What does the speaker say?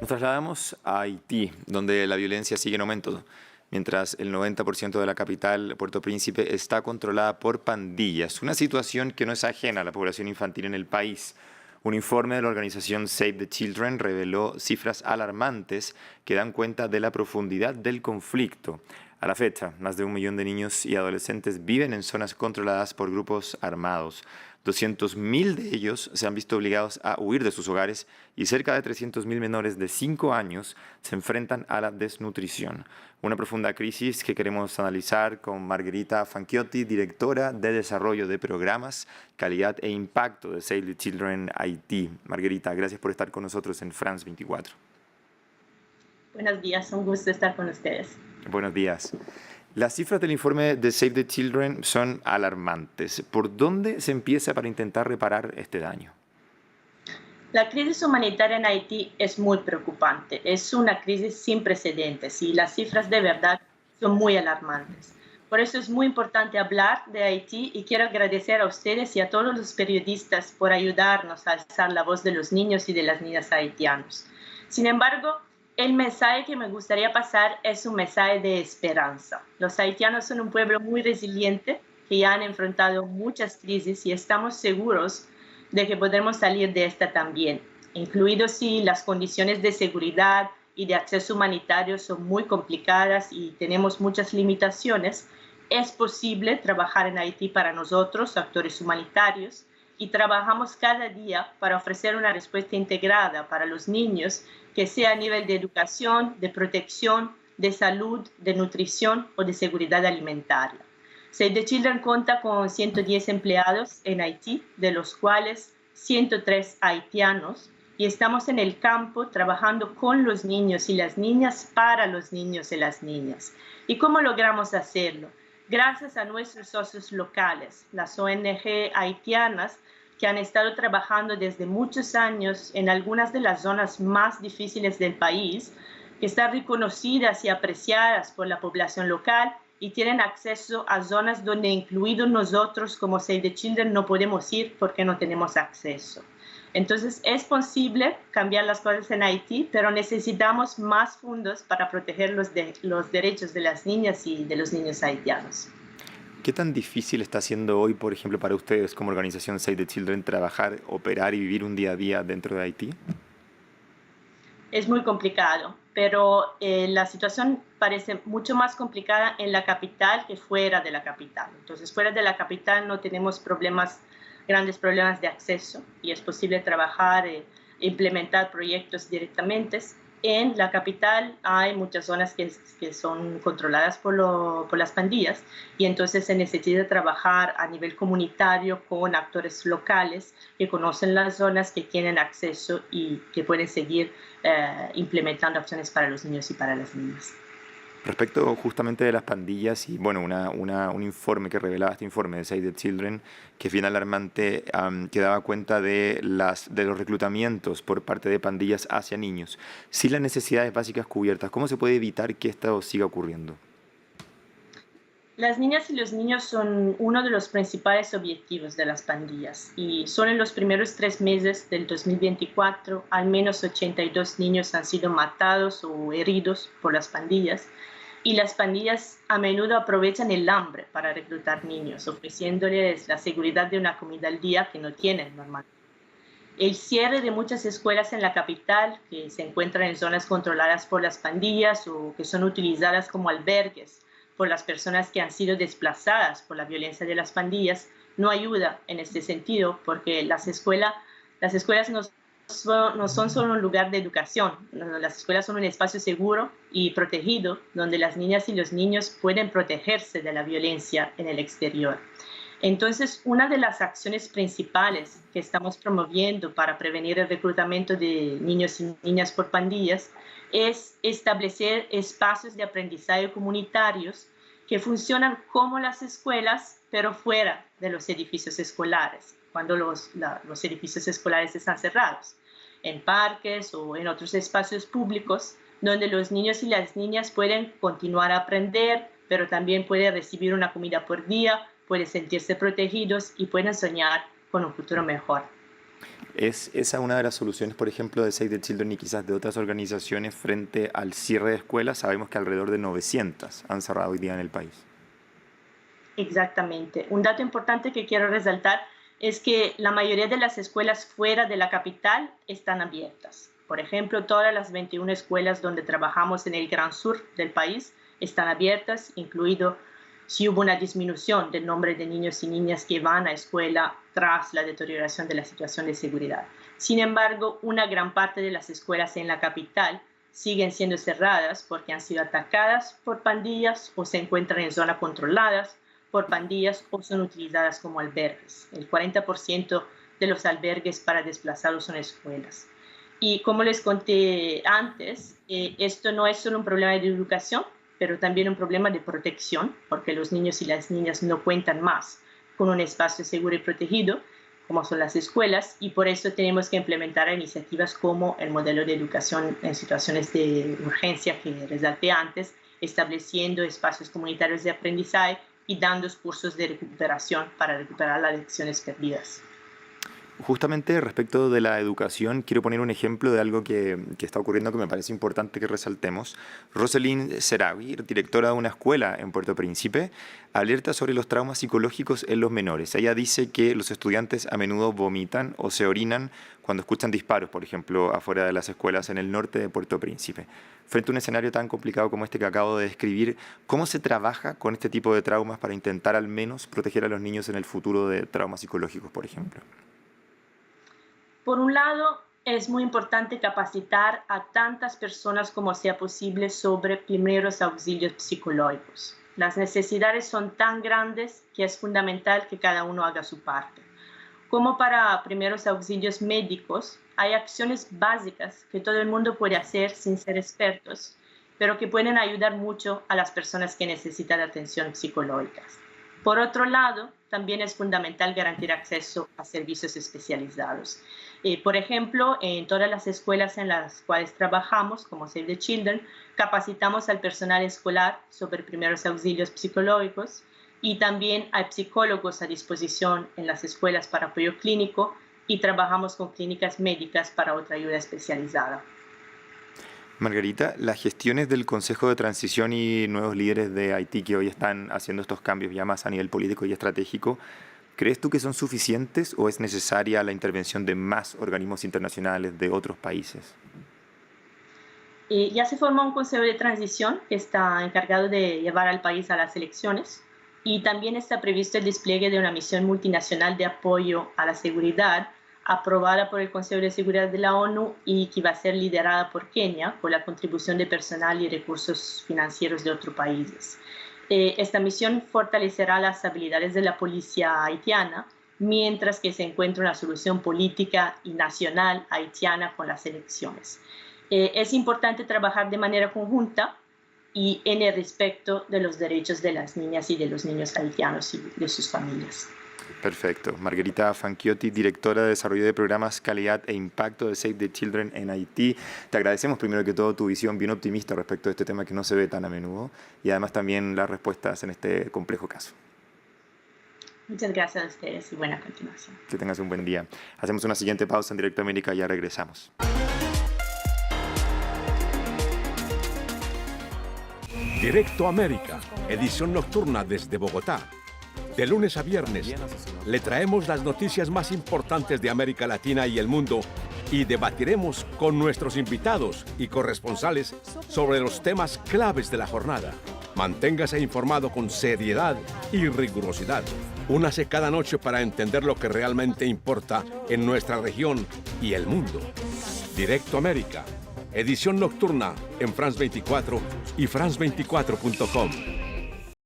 Nos trasladamos a Haití, donde la violencia sigue en aumento, mientras el 90% de la capital, Puerto Príncipe, está controlada por pandillas, una situación que no es ajena a la población infantil en el país. Un informe de la organización Save the Children reveló cifras alarmantes que dan cuenta de la profundidad del conflicto. A la fecha, más de 1 millón de niños y adolescentes viven en zonas controladas por grupos armados. 200.000 de ellos se han visto obligados a huir de sus hogares y cerca de 300.000 menores de 5 años se enfrentan a la desnutrición. Una profunda crisis que queremos analizar con Margherita Fanchiotti, directora de Desarrollo de Programas, Calidad e Impacto de Save the Children Haití. Margherita, gracias por estar con nosotros en France 24. Buenos días, un gusto estar con ustedes. Buenos días. Las cifras del informe de Save the Children son alarmantes. ¿Por dónde se empieza para intentar reparar este daño? La crisis humanitaria en Haití es muy preocupante. Es una crisis sin precedentes y las cifras de verdad son muy alarmantes. Por eso es muy importante hablar de Haití y quiero agradecer a ustedes y a todos los periodistas por ayudarnos a alzar la voz de los niños y de las niñas haitianos. Sin embargo, el mensaje que me gustaría pasar es un mensaje de esperanza. Los haitianos son un pueblo muy resiliente que ya han enfrentado muchas crisis y estamos seguros de que podremos salir de esta también, incluidos si las condiciones de seguridad y de acceso humanitario son muy complicadas y tenemos muchas limitaciones. Es posible trabajar en Haití para nosotros, actores humanitarios, y trabajamos cada día para ofrecer una respuesta integrada para los niños que sea a nivel de educación, de protección, de salud, de nutrición o de seguridad alimentaria. Save the Children cuenta con 110 empleados en Haití, de los cuales 103 haitianos, y estamos en el campo trabajando con los niños y las niñas para los niños y las niñas. ¿Y cómo logramos hacerlo? Gracias a nuestros socios locales, las ONG haitianas, que han estado trabajando desde muchos años en algunas de las zonas más difíciles del país, que están reconocidas y apreciadas por la población local y tienen acceso a zonas donde, incluidos nosotros como Save the Children, no podemos ir porque no tenemos acceso. Entonces, es posible cambiar las cosas en Haití, pero necesitamos más fondos para proteger los derechos de las niñas y de los niños haitianos. ¿Qué tan difícil está siendo hoy, por ejemplo, para ustedes como organización Save the Children trabajar, operar y vivir un día a día dentro de Haití? Es muy complicado, pero la situación parece mucho más complicada en la capital que fuera de la capital. Entonces, fuera de la capital no tenemos grandes problemas de acceso y es posible trabajar e implementar proyectos directamente. En la capital hay muchas zonas que son controladas por las pandillas y entonces se necesita trabajar a nivel comunitario con actores locales que conocen las zonas, que tienen acceso y que pueden seguir implementando acciones para los niños y para las niñas. Respecto justamente de las pandillas y bueno, un informe que revelaba este informe de Save the Children, que es bien alarmante, que daba cuenta de los reclutamientos por parte de pandillas hacia niños. Sin las necesidades básicas cubiertas, ¿cómo se puede evitar que esto siga ocurriendo? Las niñas y los niños son uno de los principales objetivos de las pandillas y solo en los primeros 3 meses del 2024 al menos 82 niños han sido matados o heridos por las pandillas y las pandillas a menudo aprovechan el hambre para reclutar niños, ofreciéndoles la seguridad de una comida al día que no tienen normalmente. El cierre de muchas escuelas en la capital, que se encuentran en zonas controladas por las pandillas o que son utilizadas como albergues por las personas que han sido desplazadas por la violencia de las pandillas, no ayuda en este sentido porque las escuelas no son solo un lugar de educación, las escuelas son un espacio seguro y protegido donde las niñas y los niños pueden protegerse de la violencia en el exterior. Entonces, una de las acciones principales que estamos promoviendo para prevenir el reclutamiento de niños y niñas por pandillas es establecer espacios de aprendizaje comunitarios que funcionan como las escuelas, pero fuera de los edificios escolares, cuando los edificios escolares están cerrados, en parques o en otros espacios públicos, donde los niños y las niñas pueden continuar a aprender, pero también pueden recibir una comida por día, pueden sentirse protegidos y pueden soñar con un futuro mejor. ¿Es esa una de las soluciones, por ejemplo, de Save the Children y quizás de otras organizaciones frente al cierre de escuelas? Sabemos que alrededor de 900 han cerrado hoy día en el país. Exactamente. Un dato importante que quiero resaltar es que la mayoría de las escuelas fuera de la capital están abiertas. Por ejemplo, todas las 21 escuelas donde trabajamos en el Gran Sur del país están abiertas, incluido si hubo una disminución del número de niños y niñas que van a escuela tras la deterioración de la situación de seguridad. Sin embargo, una gran parte de las escuelas en la capital siguen siendo cerradas porque han sido atacadas por pandillas o se encuentran en zonas controladas por pandillas o son utilizadas como albergues. El 40% de los albergues para desplazados son escuelas. Y como les conté antes, esto no es solo un problema de educación, pero también un problema de protección, porque los niños y las niñas no cuentan más con un espacio seguro y protegido, como son las escuelas, y por eso tenemos que implementar iniciativas como el modelo de educación en situaciones de urgencia que resalté antes, estableciendo espacios comunitarios de aprendizaje y dando cursos de recuperación para recuperar las lecciones perdidas. Justamente respecto de la educación, quiero poner un ejemplo de algo que está ocurriendo que me parece importante que resaltemos. Rosalind Serawi, directora de una escuela en Puerto Príncipe, alerta sobre los traumas psicológicos en los menores. Ella dice que los estudiantes a menudo vomitan o se orinan cuando escuchan disparos, por ejemplo, afuera de las escuelas en el norte de Puerto Príncipe. Frente a un escenario tan complicado como este que acabo de describir, ¿cómo se trabaja con este tipo de traumas para intentar al menos proteger a los niños en el futuro de traumas psicológicos, por ejemplo? Por un lado, es muy importante capacitar a tantas personas como sea posible sobre primeros auxilios psicológicos. Las necesidades son tan grandes que es fundamental que cada uno haga su parte. Como para primeros auxilios médicos, hay acciones básicas que todo el mundo puede hacer sin ser expertos, pero que pueden ayudar mucho a las personas que necesitan atención psicológica. Por otro lado, también es fundamental garantizar acceso a servicios especializados. Por ejemplo, en todas las escuelas en las cuales trabajamos, como Save the Children, capacitamos al personal escolar sobre primeros auxilios psicológicos y también hay psicólogos a disposición en las escuelas para apoyo clínico y trabajamos con clínicas médicas para otra ayuda especializada. Margarita, las gestiones del Consejo de Transición y nuevos líderes de Haití que hoy están haciendo estos cambios ya más a nivel político y estratégico, ¿crees tú que son suficientes o es necesaria la intervención de más organismos internacionales de otros países? Ya se formó un Consejo de Transición que está encargado de llevar al país a las elecciones y también está previsto el despliegue de una misión multinacional de apoyo a la seguridad aprobada por el Consejo de Seguridad de la ONU y que va a ser liderada por Kenia con la contribución de personal y recursos financieros de otros países. Esta misión fortalecerá las habilidades de la policía haitiana mientras que se encuentra una solución política y nacional haitiana con las elecciones. Es importante trabajar de manera conjunta y en el respeto de los derechos de las niñas y de los niños haitianos y de sus familias. Perfecto. Margarita Fanchiotti, directora de Desarrollo de Programas, Calidad e Impacto de Save the Children en Haití. Te agradecemos primero que todo tu visión bien optimista respecto a este tema que no se ve tan a menudo y además también las respuestas en este complejo caso. Muchas gracias a ustedes y buena continuación. Que tengas un buen día. Hacemos una siguiente pausa en Directo América y ya regresamos. Directo América, edición nocturna desde Bogotá. De lunes a viernes, le traemos las noticias más importantes de América Latina y el mundo y debatiremos con nuestros invitados y corresponsales sobre los temas claves de la jornada. Manténgase informado con seriedad y rigurosidad. Únase cada noche para entender lo que realmente importa en nuestra región y el mundo. Directo América, edición nocturna en France 24 y France24.com.